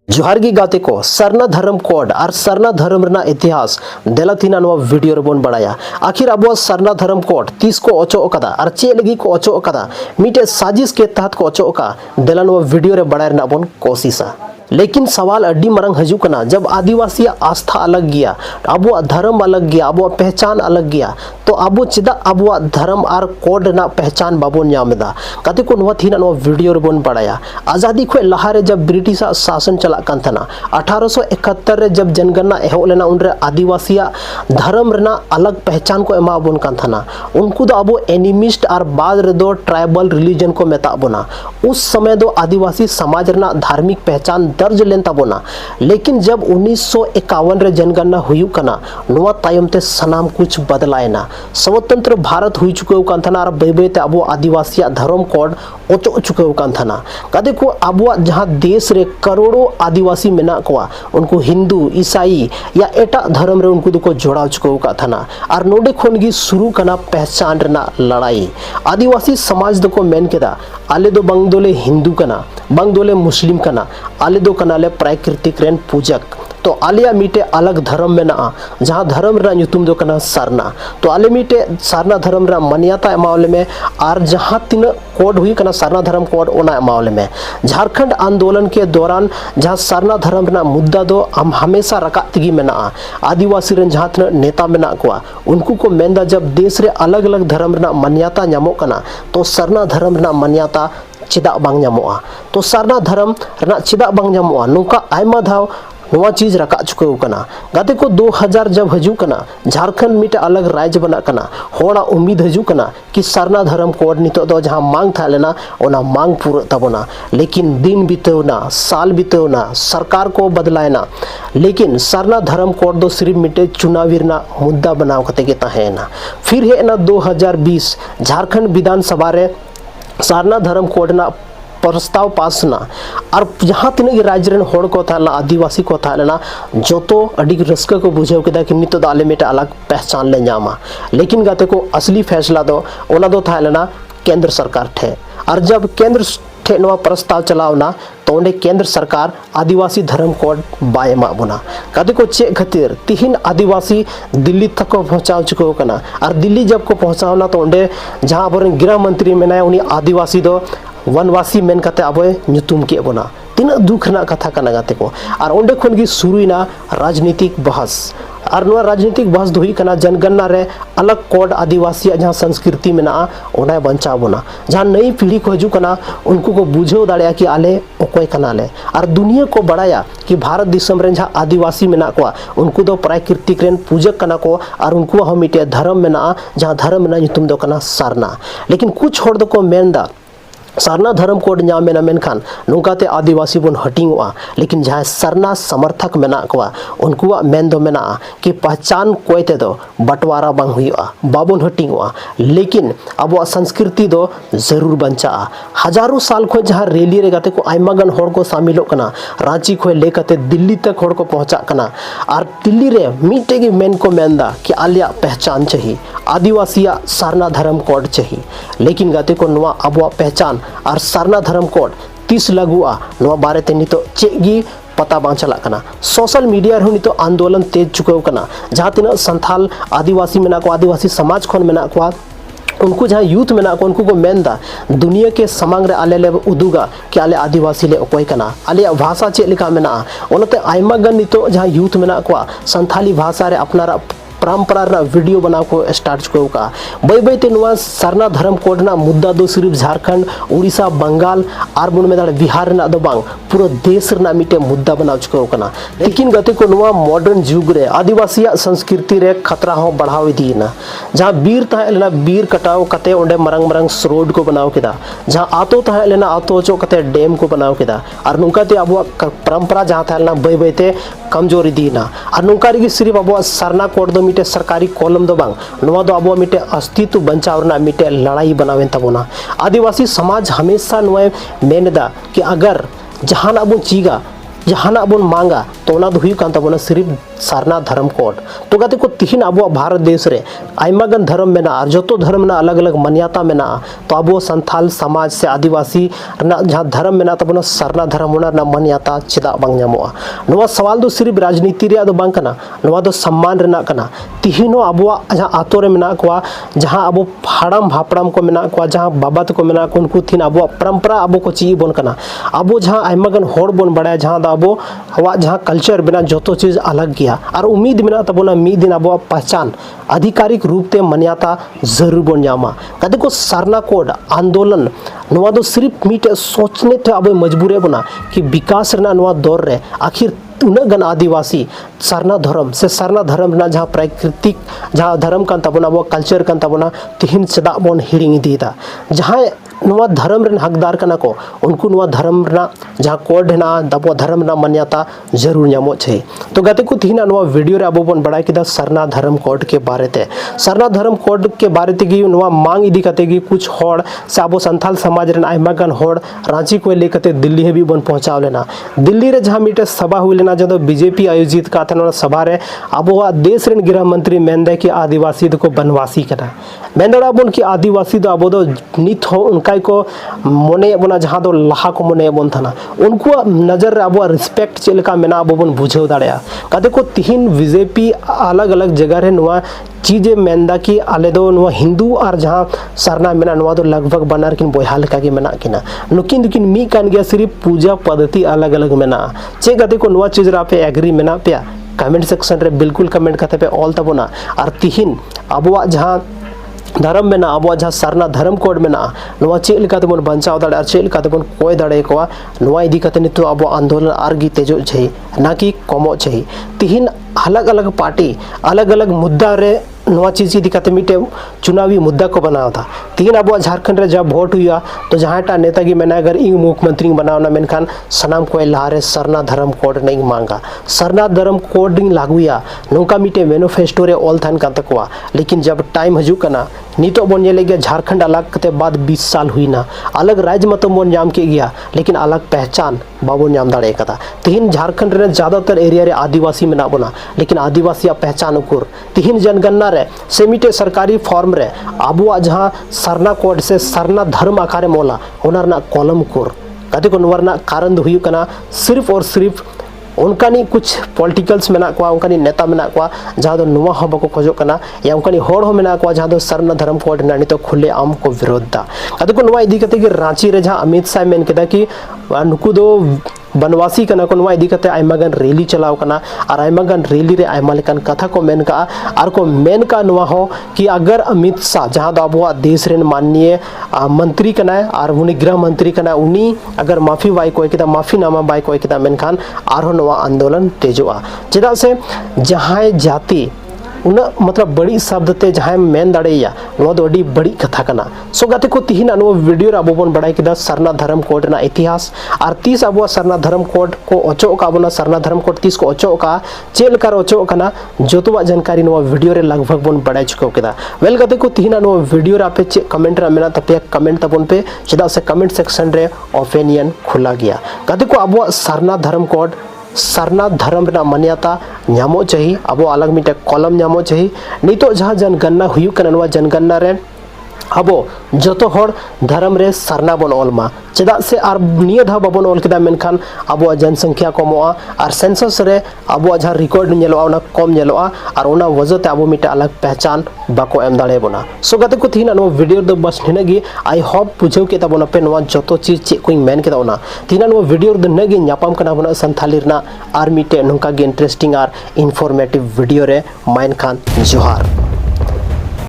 जोहार गी गाते को सरना धर्म कोड और सरना धर्म रना इतिहास देलातीना नवा वीडियो रेबन बड़ाया। आखिर अब सरना धर्म कोड तीस को ओचो कदा और चे लगी को ओचो कदा मिटे साजिश के तहत को ओचो का देला नवा वीडियो रे बड़ाय रना बन कोशिशा। लेकिन सवाल अड्डी मरंग हजुकना जब आदिवासी आस्था अलग गया, अब धर्म अलग गया, अब पहचान अलग गया, तो अब चिदा अब धर्म और कोड ना पहचान बाबन नामदा कते को नवा थीना नवा वीडियो रे बन बड़ाया। आज़ादी खो लहारे जब ब्रिटिश शासन चला कान थना 1871 रे जब जनगणना एहो लेना उनरे आदिवासी धर्म रना अलग पहचान को एमा बन कान थना। उनको दो अब एनिमिस्ट और बाद रे दो ट्राइबल रिलीजन को मेता बना। उस समय दो आदिवासी समाज रना धार्मिक पहचान दर्ज लेन ताबोना। लेकिन जब 1951 रे जनगणना हुई कना नवा तायम ते सनाम कुछ बदलायना। स्वतंत्र भारत हुई चुके कान थना और बे ते अब आदिवासी धर्म कोड ओचो चुके कान थना। कदे को अब जहां देश रे करोड़ों आदिवासी मेना कोआ उनको हिंदू ईसाई या एटा धर्म रे उनको को जोड़ा चुके का थना। और नोडे खोनगी शुरू कना पहचान रना लड़ाई। आदिवासी समाज दो को मेन केदा आले दो बंग दोले हिंदू कना, बंग दोले मुस्लिम कना, आले दो कनाले प्राकृतिक रेन पूजक। तो आलिया मीटे अलग धर्म में ना जहाँ धर्म रा नुतुम दो कना सरना। तो आले मीटे सरना धर्म रा मान्यता एमावले में और जहाँ तीन कोड हुई कना सरना धर्म कोड ओना एमावले में। झारखंड आंदोलन के दौरान जहाँ सरना धर्म रा मुद्दा दो हम हमेशा रकात तगी में ना आदिवासी रन जहाँ तीन नेता में ना कोआ उनको को मेंदा जब देश रे अलग अलग धर्म रा मान्यता न्यामो कना तो सरना धर्म रा मान्यता चिदा बांग न्यामोआ। तो सरना धर्म रा चिदा बांग न्यामोआ नोका आयमा धाव नवा चीज रका चुके कना। गाते को 2000 जब हजू कना झारखंड मिटे अलग राज्य बना कना होना उम्मीद हजू कना कि सरना धर्म कोड नितो दो जहां मांग था लेना ओना मांग पूरा तबना। लेकिन दिन बीतेवना साल बीतेवना सरकार को बदलायना लेकिन सरना धर्म कोड दो सिर्फ मिटे चुनावी ना मुद्दा बनाव कते के तहेना। फिर है ना 2020 झारखंड विधानसभा रे सरना धर्म कोड ना प्रस्ताव पास ना और जहाँ तीन राज्य रेन होड़ को था आदिवासी को था लेना जो तो अड़ी रस्का को बुझाव केदा कि नितो दाले मेटे अलग पहचान ले जामा। लेकिन गाते को असली फैसला दो ओना दो था लेना केंद्र सरकार ठे। और जब केंद्र ठे नवा प्रस्ताव चलावना तो उन्हें केंद्र सरकार आदिवासी धर्म कोड बाय मा बुना। कदे को चे खातिर तीन आदिवासी दिल्ली तक को पहुंचा चुके कना। और दिल्ली जब को पहुंचावना तो उन्हें जहाँ पर गृह मंत्री मेना उन्हीं आदिवासी दो वनवासी मेन कते अब नुतुम के बना। तीन दुख ना कथा कना गाते को और ओंडे खन की शुरुना राजनीतिक बहस। और नवा राजनीतिक बहस दो हुई कना जनगणना रे अलग कोड आदिवासी जहाँ संस्कृति में ना ओना बंचा बना। जहाँ नई पीढ़ी को हजू कना उनको को बुझो दाड़िया कि आले ओकोय कना ले और दुनिया को बढ़ाया कि भारत दिसम रे जहाँ आदिवासी में ना को उनको दो प्राकृतिक रेन पूजक कना को और उनको हम मिटे धर्म में ना जहाँ धर्म में ना तुम दो कना सरना। लेकिन कुछ होड़ दो को मेनदा सरना धर्म कोड नाम में मेनखान नौकाते आदिवासी बन हटिंगवा। लेकिन जहाँ सरना समर्थक मेना कोआ उनको मेन दो मेना कि पहचान कोयते दो बंटवारा बांग हुआ बाबन हटिंगवा। लेकिन अब संस्कृति दो जरूर बंचा। हजारों साल खो जहाँ रैली रे गाते को आयमागन होड़ को शामिल कना रांची खो लेकते दिल्ली तक होड़ को पहुंचा कना। और दिल्ली रे मीटे की मेन को मेनदा कि आलिया पहचान चाहिए आदिवासी सरना धर्म कोड चाहिए। लेकिन गाते को नवा अब पहचान और सरना धर्म कोड 30 लगुआ नवा बारे ते नितो चेगी पता बांग चला कना। सोशल मीडिया रे नितो आंदोलन तेज चुके कना जहाँ तीन संथाल आदिवासी मेना को आदिवासी समाज खन मेना को उनको जहाँ यूथ मेना को उनको को मेनदा दुनिया के समांग रे आले ले उदुगा कि आले आदिवासी ले ओकोय कना आले भाषा चे लिखा मेना ओनते आयमा गन नितो जहाँ यूथ मेना को संथाली भाषा रे अपनारा परंपरा रा वीडियो बना को स्टार्ट चुके का बई बई ते नवा सरना धर्म कोड ना मुद्दा दो सिर्फ झारखंड उड़ीसा बंगाल और बुन में बिहार ना दो बांग पूरा देश रा मिटे मुद्दा बना चुके कना। लेकिन गते को नवा मॉडर्न जुग रे आदिवासी संस्कृति रे खतरा हो बढ़ाव दी ना जहाँ बीर तहे लेना बीर कटाव कते ओंडे मरंग मरंग रोड को बनाव केदा जहाँ आतो तहे लेना आतो चो कते डैम को बनाव केदा और नुकाते अब परंपरा जहाँ था लेना बई बई ते कमजोरी दी ना। और नुका रे सिर्फ अब सरना कोड दो मिटे सरकारी कॉलम दो बांग नवा दो अब मिटे अस्तित्व बंचाव ना मिटे लड़ाई बनावेन तबोना। आदिवासी समाज हमेशा नवा मेनदा कि अगर जहां अब चीगा जहाना बन मांगा तो ओना दो हुयु कान ताबोना सिर्फ सारना धर्म कोड। तो गाते को तिहिन अब भारत देश रे आयमा गन धर्म मेना और जोतो धर्म ना अलग अलग मान्यता मेना। तो अब संथाल समाज से आदिवासी जहाँ धर्म मेना ताबोना सारना धर्म होना ना मान्यता चेदा बांग ᱧᱟᱢᱚᱜᱼᱟ। नोवा सवाल दो सिर्फ राजनीति रे दो बांग कना, नोवा दो सम्मान रेना कना। तिहिनो अब जहाँ आतो रे मेना कोआ, जहाँ अब हाड़ाम हापड़ाम को मेना कोआ, जहाँ बाबा को मेना को उनको थिन अब परंपरा अब को ची बन कना। अब जहाँ आयमा गन होड़ बन बड़ा जहाँ दा अब हवा जहाँ कल्चर बिना जोतो चीज अलग गया और उम्मीद बिना तबोना मी दिन अब पहचान आधिकारिक रूप ते मान्यता जरूर बन जामा। कदे को सारना कोड आंदोलन नोवा दो सिर्फ मीटे सोचने थे अब मजबूर बना कि विकास रना नोवा दौर रे आखिर उन्हें गन आदिवासी सारना धर्म से सारना धर्म ना जहाँ प्राकृतिक जहाँ धर्म कान ताबोना अब कल्चर कान ताबोना तिहिन चेदा बन हिड़िंग इदीदा। जहाँ नोवा धर्म रेन हकदार कना को उनको नोवा धर्म ना जहाँ कोड है ना दबो धर्म ना मान्यता जरूर ᱧᱟᱢᱚᱜ छे। तो गाते को तिहिना नोवा वीडियो रे अब बन बड़ा किदा सरना धर्म कोड के बारे ते। सरना धर्म कोड के बारे ते गी नोवा मांग इदी कते गी कुछ होड़ से अब संथाल समाज रेन आयमा गन होड़ रांची को लेकते दिल्ली हे भी बन पहुंचाव लेना। दिल्ली रे जहाँ मीटे सभा हुई लेना जो बीजेपी आयोजित का था सभा रे अब देश रेन गृह मंत्री मेनदे कि आदिवासी को बनवासी कना। मेनदड़ा बन कि आदिवासी दो अब नित हो उनका को मने बना जहाँ दो लहा को मने बन थाना उनको नजर रे अब रिस्पेक्ट चेलका मेना अब बन बुझाव दाड़िया। कदे को तिहिन बीजेपी अलग अलग जगह रे नोवा चीज़े मेनदा कि आले दो नोवा हिंदू और जहाँ सरना मेना नोवा दो लगभग बनार किन बोहा लेका के मेना किना। नुकिन दुकिन मी कान गया सिर्फ पूजा पद्धति अलग अलग मेना। चे गते को नोवा चीज रा पे एग्री मेना पे कमेंट सेक्शन रे बिल्कुल कमेंट करते पे ऑल तबोना। और तिहिन अब जहाँ धर्म में अब जहाँ सारना धर्म कोड में नोवा चेक लेकाते बन बंचाव दाड़े चेक लेकाते बन कोय दाड़े कोआ नोवा इदी काते नितो अब आंदोलन आरगी तेजो छे ना कि कमो छे। तिहिन अलग अलग पार्टी अलग अलग मुद्दा रे नोवा चीज इदी काते मिटे चुनावी मुद्दा को बनावा था। तिहिन अब झारखंड रे जब वोट हुआ तो जहाँ टा नेतागी मेना अगर इ मुख्यमंत्री बनावना मेनखान सनाम कोय लहारे सरना धर्म कोड नहीं मांगा। सरना धर्म कोड लागुया नौका मिटे मैनिफेस्टो रे ऑल थान का तकवा। लेकिन जब टाइम हजू कना नितो बन ये गया झारखंड अलग कते बाद 20 साल हुई ना अलग राज्य मत बन जाम के गया लेकिन अलग पहचान बाबू नाम दाड़े कदा। तिहिन झारखंड रे ज्यादातर एरिया रे आदिवासी में ना बना लेकिन आदिवासी पहचान उकुर तिहिन जनगणना रे से मिटे सरकारी फॉर्म रे अब जहाँ सरना कोड से सरना धर्म आकारे मोला ओनार ना कॉलम कुर कते को नवरना कारण दो हुयु कना सिर्फ और सिर्फ उनकानी कुछ पॉलिटिकल्स मेना को उनकानी नेता मेना को जहाँ दो नुआ हो बको खोजो कना या उनकानी होड़ हो मेना को जहाँ दो सरना धर्म कोड ना तो खुले आम को विरोध दा। कते को नुआ इदी कते कि रांची रे जहाँ अमित शाह मेन केदा कि नुकु दो बनवासी कना को नोवा इदी कते आयमा गन रैली चलाव कना और आयमा गन रैली रे आयमा लेकन कथा को मेन का और को मेन का नोवा हो कि अगर अमित शाह जहाँ दो अब देश रेन माननीय मंत्री कना और उनी गृह मंत्री कना उनी अगर माफी बाय को किदा माफी नामा बाय को किदा मेनखान और नोवा आंदोलन तेजोआ चेदा से जहाँ जाति उन मतलब बड़ी शब्द ते जहाँ मेन दाड़ेया नोवा दो अडी बड़ी कथा कना। सो गाते को तिहिन नो वीडियो रे अब बन बड़ाई किदा सरना धर्म कोड ना इतिहास और 30 अब सरना धर्म कोड को ओचो का बना सरना धर्म कोड 30 को ओचो का चेल कर ओचो कना जोतोवा जानकारी नोवा वीडियो रे लगभग बन बड़ाई चुको किदा। वेल गाते को तिहिन नो वीडियो रे आपे चे कमेंट रा मेना तपे कमेंट तबन पे चेदा से कमेंट सेक्शन रे ओपिनियन खुला गया। गाते को अब सरना धर्म कोड सरना धर्म रा मान्यता ᱧᱟᱢᱚᱜ चाहिए अब अलग मिटे कॉलम ᱧᱟᱢᱚᱜ चाहिए नितो जहाँ जनगणना हुई कना नोवा जनगणना रे अब जोतो हर धर्म रे सरना बन ओलमा चेदा से और निय धा बाबन ओल केदा मेनखान अब जनसंख्या कमोआ और सेंसस रे अब जहाँ रिकॉर्ड नेलोआ ओना कम नेलोआ और ओना वजह ते अब मिटे अलग पहचान बाको एम दाड़े बना। सो गाते को तिहिना नो वीडियो दो बस निनगी आई होप बुझाव के ताबोना पे नोवा जोतो चीज चे कोई मेन केदा ओना तिहिना नो वीडियो दो नगी ᱧᱟᱯᱟᱢ कना बना संथाली रना और मिटे नोंका गे इंटरेस्टिंग और इनफॉर्मेटिव वीडियो रे माइन खान जोहार।